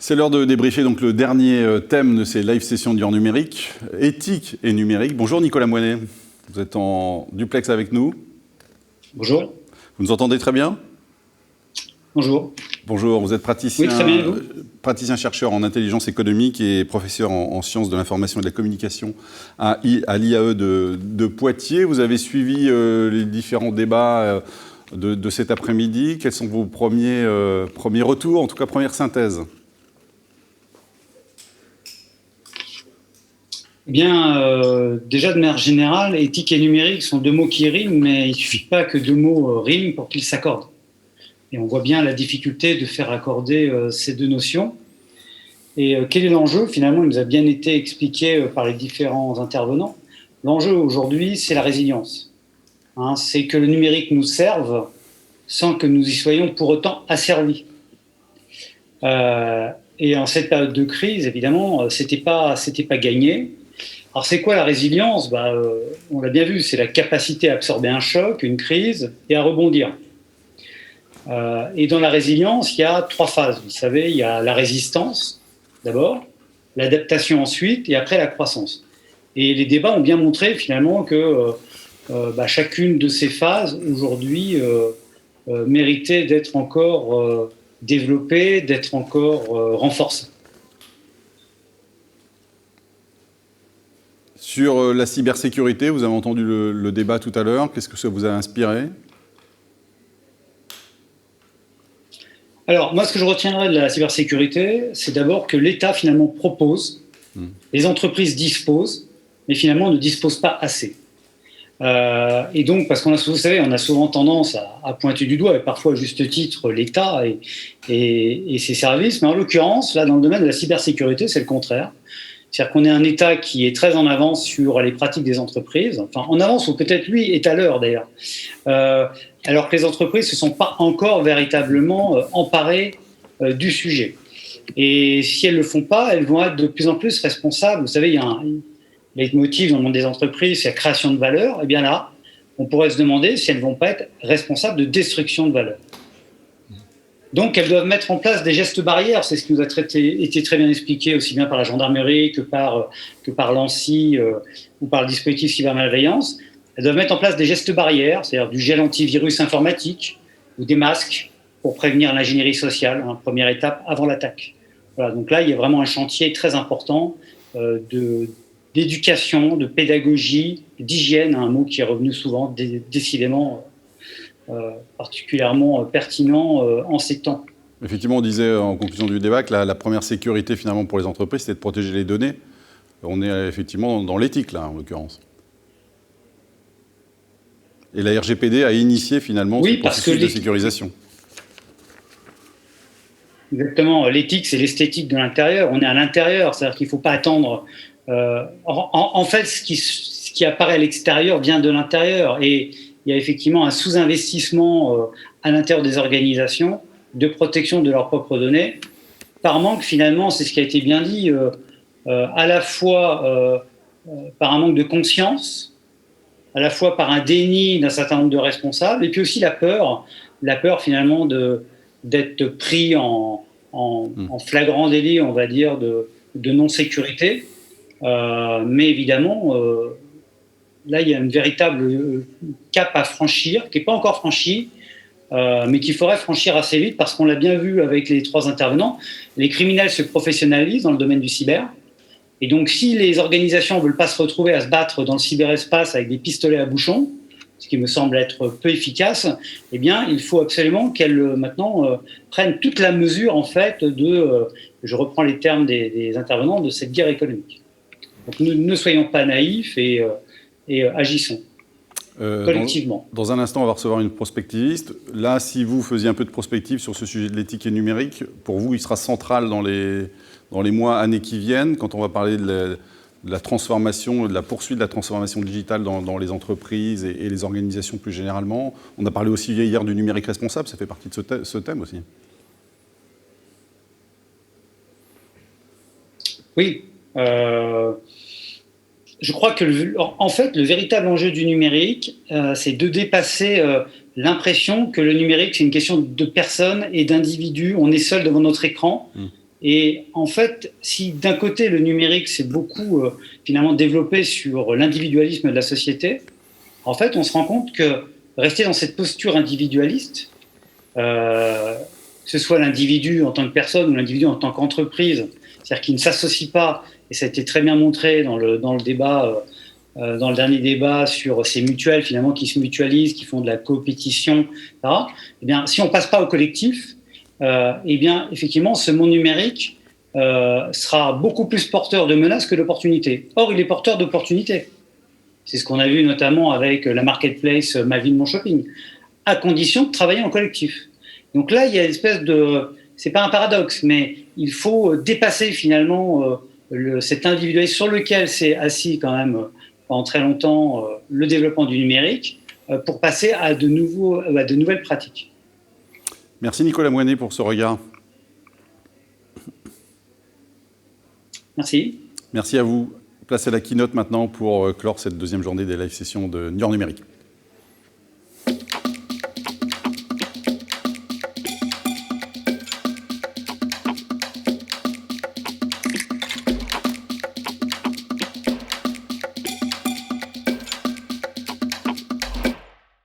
C'est l'heure de débriefer donc le dernier thème de ces live sessions du numérique, éthique et numérique. Bonjour Nicolas Moinet, vous êtes en duplex avec nous. Bonjour. Vous nous entendez très bien? Bonjour. Bonjour, vous êtes praticien, oui, très bien, vous praticien-chercheur en intelligence économique et professeur en sciences de l'information et de la communication à l'IAE de Poitiers. Vous avez suivi les différents débats de cet après-midi. Quels sont vos premiers retours, en tout cas première synthèse? Eh bien, déjà de manière générale, éthique et numérique sont deux mots qui riment, mais il ne suffit pas que deux mots riment pour qu'ils s'accordent. Et on voit bien la difficulté de faire accorder ces deux notions. Et quel est l'enjeu? Finalement, il nous a bien été expliqué par les différents intervenants. L'enjeu aujourd'hui, c'est la résilience. C'est que le numérique nous serve sans que nous y soyons pour autant asservis. Et en cette période de crise, évidemment, c'était pas gagné. Alors c'est quoi la résilience? On l'a bien vu, c'est la capacité à absorber un choc, une crise, et à rebondir. Et dans la résilience, il y a trois phases. Vous savez, il y a la résistance, d'abord, l'adaptation ensuite, et après la croissance. Et les débats ont bien montré finalement que chacune de ces phases, aujourd'hui, méritait d'être encore développée, d'être encore renforcée. Sur la cybersécurité, vous avez entendu le débat tout à l'heure. Qu'est-ce que ça vous a inspiré? Alors, moi, ce que je retiendrai de la cybersécurité, c'est d'abord que l'État, finalement, propose, les entreprises disposent, mais finalement ne disposent pas assez. Et donc, parce qu'on a, vous savez, on a souvent tendance à pointer du doigt, et parfois à juste titre, l'État et ses services, mais en l'occurrence, là, dans le domaine de la cybersécurité, c'est le contraire. C'est-à-dire qu'on est un État qui est très en avance sur les pratiques des entreprises, enfin en avance ou peut-être lui est à l'heure d'ailleurs, alors que les entreprises ne se sont pas encore véritablement emparées du sujet. Et si elles ne le font pas, elles vont être de plus en plus responsables. Vous savez, il y a un leitmotiv dans le monde des entreprises, c'est la création de valeur. Et bien là, on pourrait se demander si elles ne vont pas être responsables de destruction de valeur. Donc, elles doivent mettre en place des gestes barrières. C'est ce qui nous a été très bien expliqué aussi bien par la gendarmerie que par l'ANSSI ou par le dispositif cybermalveillance. Elles doivent mettre en place des gestes barrières, c'est-à-dire du gel antivirus informatique ou des masques pour prévenir l'ingénierie sociale, première étape avant l'attaque. Voilà, donc là, il y a vraiment un chantier très important d'éducation, de pédagogie, d'hygiène, un mot qui est revenu souvent, décidément particulièrement pertinent en ces temps. Effectivement, on disait en conclusion du débat que la première sécurité finalement pour les entreprises, c'était de protéger les données. On est effectivement dans l'éthique là, en l'occurrence. Et la RGPD a initié finalement ce processus de sécurisation. Exactement. L'éthique, c'est l'esthétique de l'intérieur. On est à l'intérieur, c'est-à-dire qu'il ne faut pas attendre. En fait, ce qui apparaît à l'extérieur vient de l'intérieur. Et il y a effectivement un sous-investissement à l'intérieur des organisations de protection de leurs propres données, par manque finalement, c'est ce qui a été bien dit, à la fois par un manque de conscience, à la fois par un déni d'un certain nombre de responsables, et puis aussi la peur finalement d'être pris en flagrant délit, on va dire, de non-sécurité. Mais évidemment, là, il y a une véritable cap à franchir, qui n'est pas encore franchi, mais qu'il faudrait franchir assez vite, parce qu'on l'a bien vu avec les trois intervenants, les criminels se professionnalisent dans le domaine du cyber. Et donc, si les organisations ne veulent pas se retrouver à se battre dans le cyberespace avec des pistolets à bouchon, ce qui me semble être peu efficace, eh bien, il faut absolument qu'elles, maintenant, prennent toute la mesure, en fait, je reprends les termes des intervenants, de cette guerre économique. Donc, ne soyons pas naïfs et agissons collectivement. Dans un instant, on va recevoir une prospectiviste. Là, si vous faisiez un peu de prospective sur ce sujet de l'éthique et numérique, pour vous, il sera central dans les mois, années qui viennent, quand on va parler de la transformation, de la poursuite de la transformation digitale dans les entreprises et les organisations plus généralement. On a parlé aussi hier du numérique responsable, ça fait partie de ce thème aussi. Oui. Je crois que, en fait, le véritable enjeu du numérique, c'est de dépasser l'impression que le numérique, c'est une question de personnes et d'individus. On est seul devant notre écran. Et en fait, si d'un côté le numérique s'est beaucoup finalement développé sur l'individualisme de la société, en fait, on se rend compte que rester dans cette posture individualiste, que ce soit l'individu en tant que personne ou l'individu en tant qu'entreprise, c'est-à-dire qui ne s'associe pas, et ça a été très bien montré dans le débat, dans le dernier débat sur ces mutuelles finalement qui se mutualisent, qui font de la coopétition, etc. Eh bien, si on passe pas au collectif, eh bien, effectivement, ce monde numérique sera beaucoup plus porteur de menaces que d'opportunités. Or, il est porteur d'opportunités. C'est ce qu'on a vu notamment avec la marketplace Ma Ville, Mon Shopping, à condition de travailler en collectif. Donc là, il y a une espèce de... C'est pas un paradoxe, mais il faut dépasser finalement cet individualisme sur lequel s'est assis quand même pendant très longtemps le développement du numérique pour passer à de nouvelles pratiques. Merci Nicolas Moinet pour ce regard. Merci. Merci à vous. Place à la keynote maintenant pour clore cette deuxième journée des live sessions de Niort Numérique.